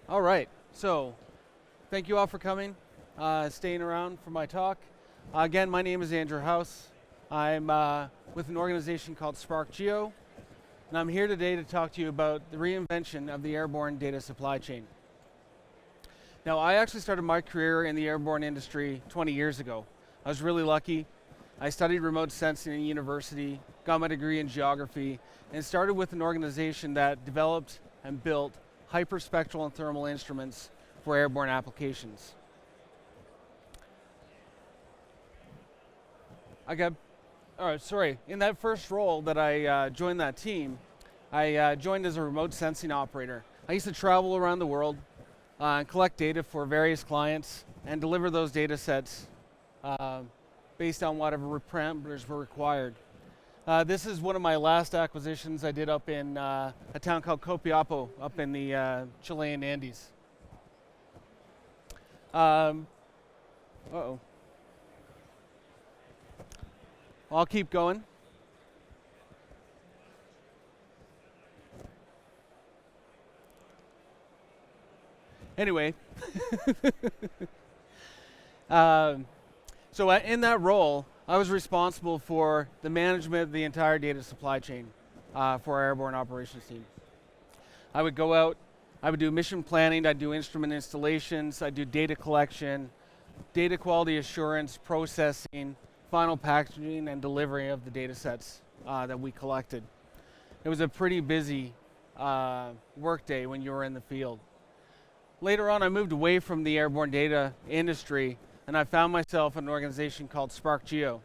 All right, so thank you all for coming, staying around for my talk. Again, my name is Andrew House. I'm with an organization called SparkGEO, and I'm here today to talk to you about the reinvention of the airborne data supply chain. Now, I actually started my career in the airborne industry 20 years ago. I was really lucky. I studied remote sensing in university, got my degree in geography, and started with an organization that developed and built hyperspectral and thermal instruments for airborne applications. In that first role that I joined that team, I joined as a remote sensing operator. I used to travel around the world and collect data for various clients and deliver those data sets based on whatever parameters were required. This is one of my last acquisitions I did up in a town called Copiapo, up in the Chilean Andes. Uh-oh. I'll keep going. Anyway, so in that role, I was responsible for the management of the entire data supply chain for our airborne operations team. I would go out, I would do mission planning, I'd do instrument installations, I'd do data collection, data quality assurance, processing, final packaging, and delivery of the data sets that we collected. It was a pretty busy workday when you were in the field. Later on, I moved away from the airborne data industry, and I found myself in an organization called SparkGEO.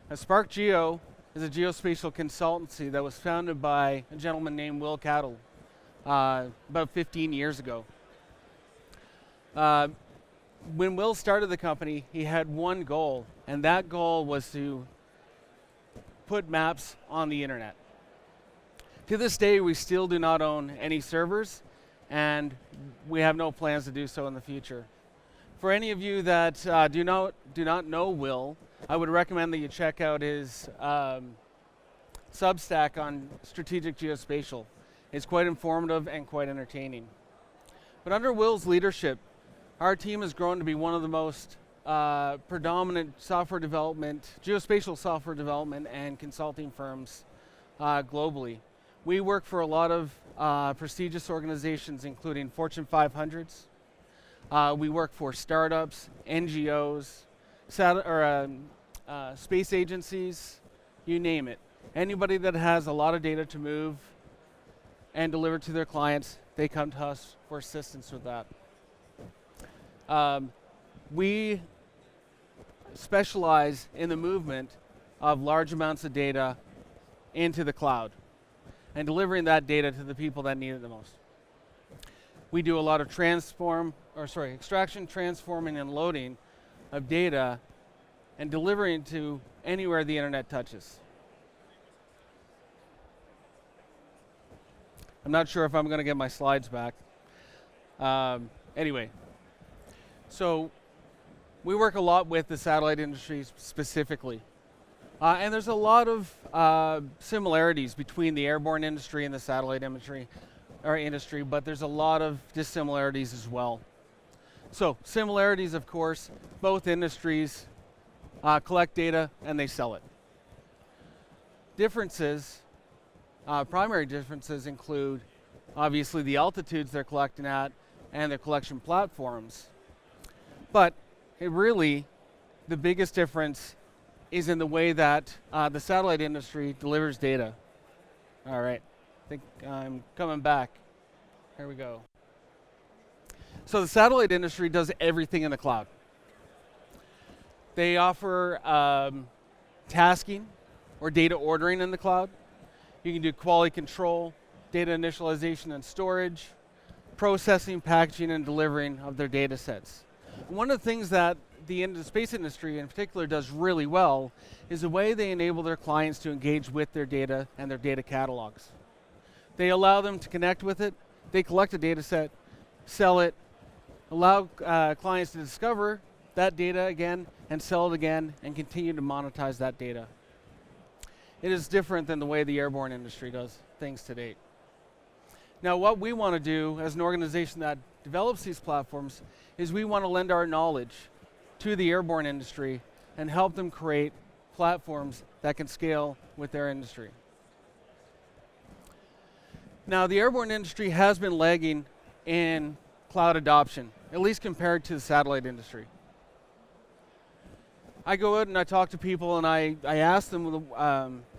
Now, SparkGEO is a geospatial consultancy that was founded by a gentleman named Will Cattle about 15 years ago. When Will started the company, he had one goal, and that goal was to put maps on the internet. To this day, we still do not own any servers, and we have no plans to do so in the future. For any of you that do not know Will, I would recommend that you check out his Substack on strategic geospatial. It's quite informative and quite entertaining. But under Will's leadership, our team has grown to be one of the most predominant software development, geospatial software development and consulting firms globally. We work for a lot of prestigious organizations, including Fortune 500s. We work for startups, NGOs, space agencies, you name it. Anybody that has a lot of data to move and deliver to their clients, they come to us for assistance with that. We specialize in the movement of large amounts of data into the cloud and delivering that data to the people that need it the most. We do a lot of extraction, transforming, and loading of data and delivering to anywhere the internet touches. I'm not sure if I'm going to get my slides back. Anyway, so we work a lot with the satellite industry specifically. And there's a lot of similarities between the airborne industry and the satellite industry, but there's a lot of dissimilarities as well. So similarities, of course, both industries collect data and they sell it. Differences, primary differences include obviously the altitudes they're collecting at and their collection platforms. But the biggest difference is in the way that the satellite industry delivers data. All right, I think I'm coming back. Here we go. So the satellite industry does everything in the cloud. They offer tasking or data ordering in the cloud. You can do quality control, data initialization and storage, processing, packaging, and delivering of their data sets. One of the things that the space industry in particular does really well is the way they enable their clients to engage with their data and their data catalogs. They allow them to connect with it, they collect a data set, sell it, allow clients to discover that data again and sell it again and continue to monetize that data. It is different than the way the airborne industry does things to date. Now, what we want to do as an organization that develops these platforms is we want to lend our knowledge to the airborne industry and help them create platforms that can scale with their industry. Now, the airborne industry has been lagging in cloud adoption, at least compared to the satellite industry. I go out and I talk to people and I ask them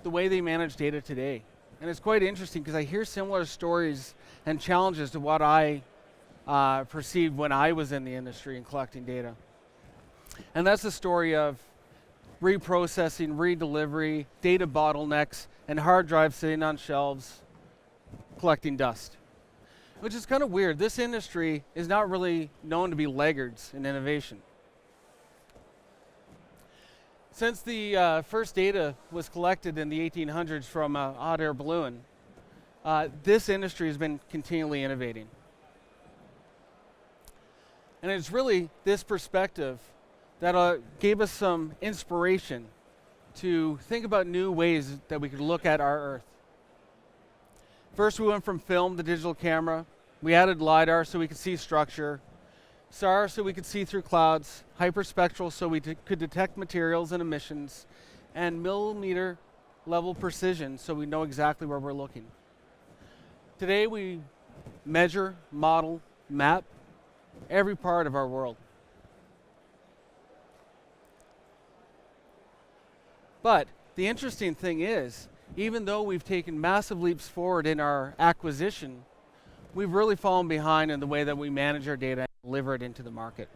the way they manage data today. And it's quite interesting because I hear similar stories and challenges to what I perceived when I was in the industry and collecting data. And that's the story of reprocessing, redelivery, data bottlenecks, and hard drives sitting on shelves collecting dust. Which is kind of weird. This industry is not really known to be laggards in innovation. Since the first data was collected in the 1800s from a hot air balloon, this industry has been continually innovating. And it's really this perspective that gave us some inspiration to think about new ways that we could look at our Earth. First, we went from film to digital camera. We added LiDAR so we could see structure, SAR so we could see through clouds, hyperspectral so we could detect materials and emissions, and millimeter level precision so we know exactly where we're looking. Today we measure, model, map every part of our world. But the interesting thing is, even though we've taken massive leaps forward in our acquisition, we've really fallen behind in the way that we manage our data and deliver it into the market.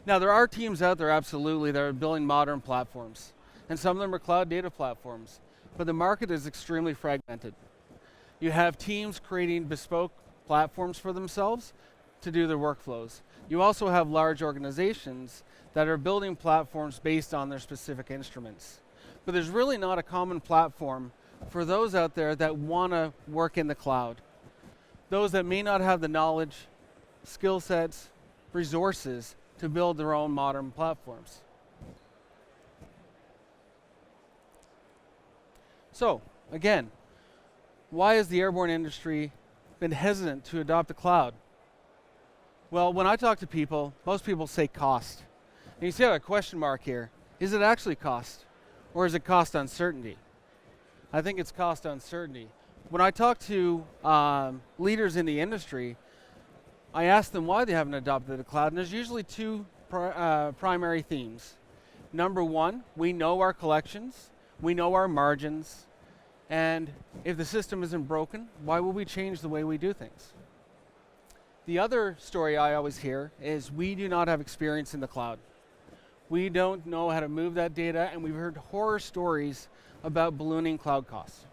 Now, there are teams out there, absolutely, that are building modern platforms, and some of them are cloud data platforms, but the market is extremely fragmented. You have teams creating bespoke platforms for themselves to do their workflows. You also have large organizations that are building platforms based on their specific instruments. But there's really not a common platform for those out there that want to work in the cloud. Those that may not have the knowledge, skill sets, resources to build their own modern platforms. So, again, why has the airborne industry been hesitant to adopt the cloud? Well, when I talk to people, most people say cost. And you see I have a question mark here. Is it actually cost? Or is it cost uncertainty? I think it's cost uncertainty. When I talk to leaders in the industry, I ask them why they haven't adopted the cloud, and there's usually two primary themes. Number one, we know our collections, we know our margins, and if the system isn't broken, why would we change the way we do things? The other story I always hear is we do not have experience in the cloud. We don't know how to move that data, and we've heard horror stories about ballooning cloud costs.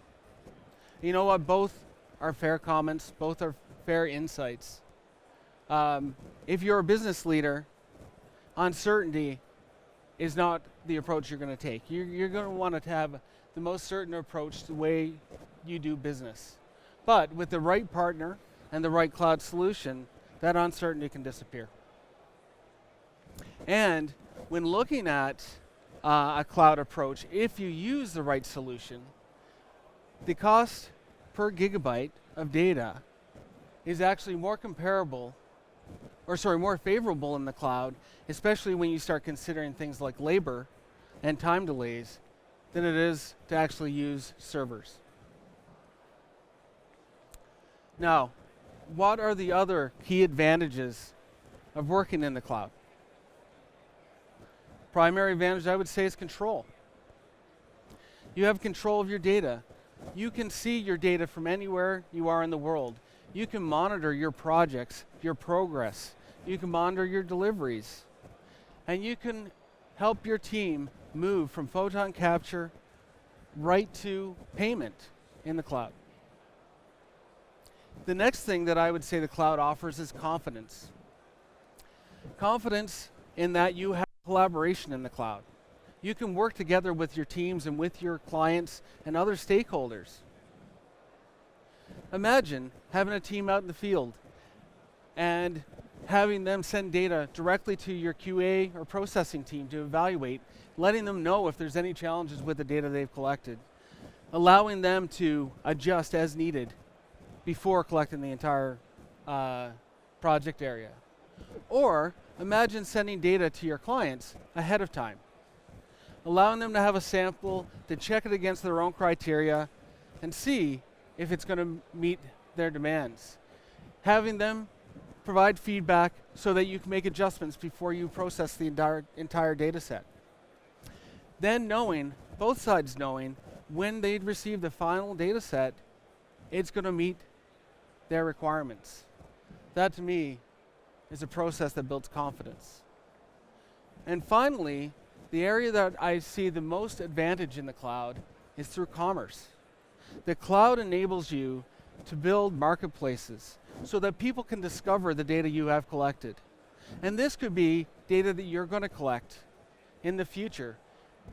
You know what? Both are fair comments, both are fair insights. If you're a business leader, uncertainty is not the approach you're going to take. You're going to want to have the most certain approach to the way you do business. But with the right partner and the right cloud solution, that uncertainty can disappear. And when looking at a cloud approach, if you use the right solution, the cost per gigabyte of data is actually more favorable in the cloud, especially when you start considering things like labor and time delays, than it is to actually use servers. Now, what are the other key advantages of working in the cloud? Primary advantage, I would say, is control. You have control of your data. You can see your data from anywhere you are in the world. You can monitor your projects, your progress. You can monitor your deliveries. And you can help your team move from photon capture right to payment in the cloud. The next thing that I would say the cloud offers is confidence. Confidence in that you have collaboration in the cloud. You can work together with your teams and with your clients and other stakeholders. Imagine having a team out in the field and having them send data directly to your QA or processing team to evaluate, letting them know if there's any challenges with the data they've collected. allowing them to adjust as needed before collecting the entire project area. Or imagine sending data to your clients ahead of time, allowing them to have a sample to check it against their own criteria and see if it's going to meet their demands. Having them provide feedback so that you can make adjustments before you process the entire data set. Then knowing, both sides knowing, when they receive the final data set, it's going to meet their requirements. That to me is a process that builds confidence. And finally, the area that I see the most advantage in the cloud is through commerce. The cloud enables you to build marketplaces so that people can discover the data you have collected. And this could be data that you're going to collect in the future.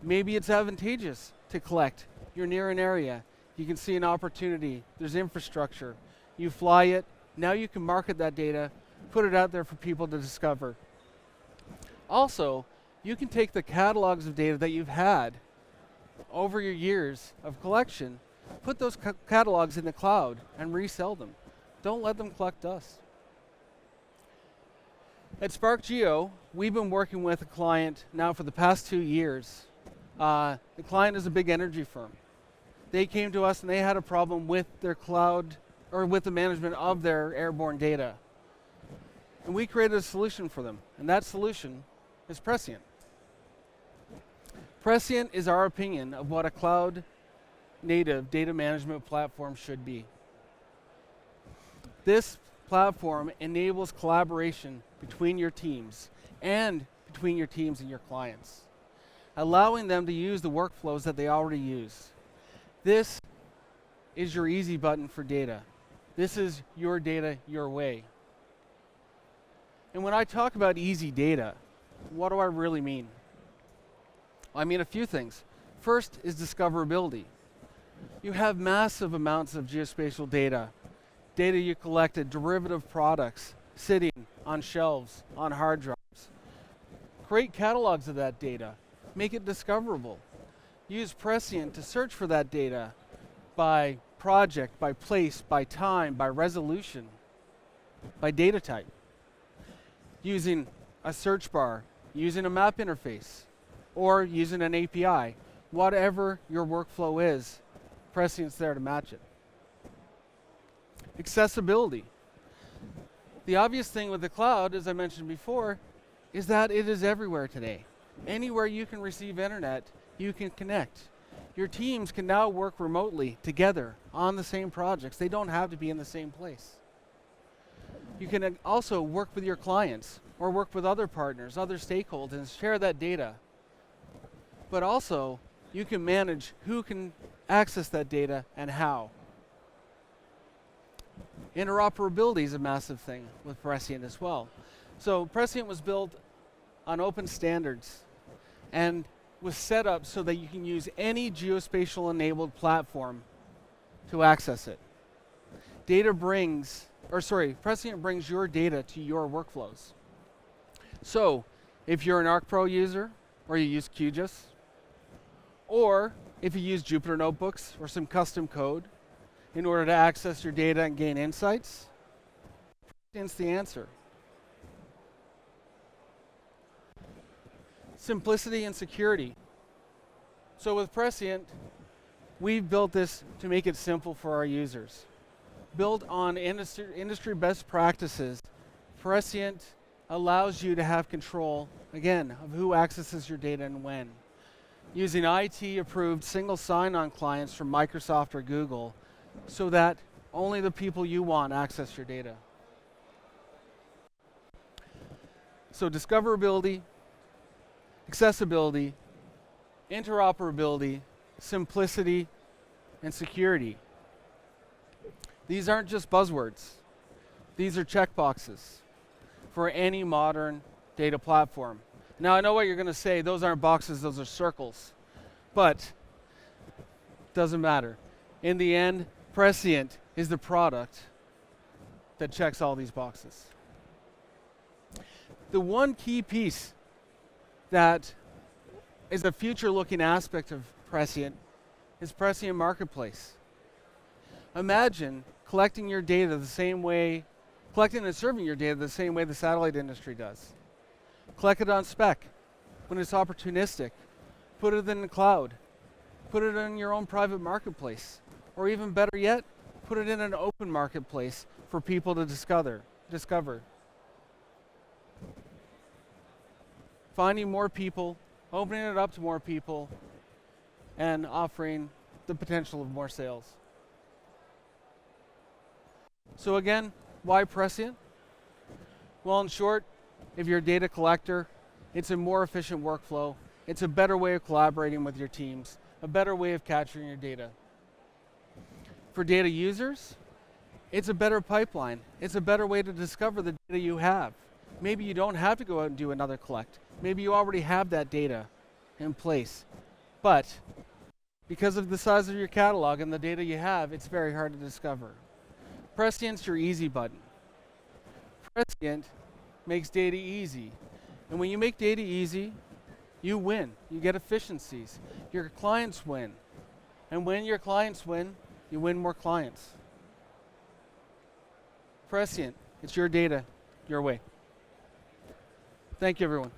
Maybe it's advantageous to collect. You're near an area, you can see an opportunity, there's infrastructure, you fly it, now you can market that data, put it out there for people to discover. Also, you can take the catalogs of data that you've had over your years of collection, put those catalogs in the cloud and resell them. Don't let them collect dust. At SparkGEO, we've been working with a client now for the past 2 years. The client is a big energy firm. They came to us and they had a problem with their cloud, or with the management of their airborne data. And we created a solution for them, and that solution is Precient. Precient is our opinion of what a cloud-native data management platform should be. This platform enables collaboration between your teams and between your teams and your clients, allowing them to use the workflows that they already use. This is your easy button for data. This is your data your way. And when I talk about easy data, what do I really mean? I mean a few things. First is discoverability. You have massive amounts of geospatial data you collected, derivative products sitting on shelves, on hard drives. Create catalogs of that data. Make it discoverable. Use Precient to search for that data by project, by place, by time, by resolution, by data type. Using a search bar, using a map interface, or using an API. Whatever your workflow is, Precient's there to match it. Accessibility. The obvious thing with the cloud, as I mentioned before, is that it is everywhere today. Anywhere you can receive internet, you can connect. Your teams can now work remotely together on the same projects. They don't have to be in the same place. You can also work with your clients or work with other partners, other stakeholders, and share that data. But also, you can manage who can access that data and how. Interoperability is a massive thing with Precient as well. So Precient was built on open standards and was set up so that you can use any geospatial enabled platform to access it. Precient brings your data to your workflows. So if you're an ArcPro user, or you use QGIS, or if you use Jupyter Notebooks or some custom code in order to access your data and gain insights, Precient's the answer. Simplicity and security. So with Precient, we've built this to make it simple for our users. Built on industry best practices, Precient allows you to have control, again, of who accesses your data and when. Using IT-approved single sign-on clients from Microsoft or Google so that only the people you want access your data. So discoverability, accessibility, interoperability, simplicity, and security. These aren't just buzzwords. These are checkboxes for any modern data platform. Now I know what you're going to say, those aren't boxes, those are circles. But it doesn't matter. In the end, Precient is the product that checks all these boxes. The one key piece that is a future-looking aspect of Precient is Precient Marketplace. Imagine collecting your data the same way, collecting and serving your data the same way the satellite industry does. Collect it on spec. When it's opportunistic, put it in the cloud. Put it in your own private marketplace. Or even better yet, put it in an open marketplace for people to discover. Finding more people, opening it up to more people, and offering the potential of more sales. So again, why Precient? Well, in short, if you're a data collector, it's a more efficient workflow. It's a better way of collaborating with your teams, a better way of capturing your data. For data users, it's a better pipeline. It's a better way to discover the data you have. Maybe you don't have to go out and do another collect. Maybe you already have that data in place. But because of the size of your catalog and the data you have, it's very hard to discover. Prescient's your easy button. Precient makes data easy. And when you make data easy, you win. You get efficiencies. Your clients win. And when your clients win, you win more clients. Precient, it's your data, your way. Thank you, everyone.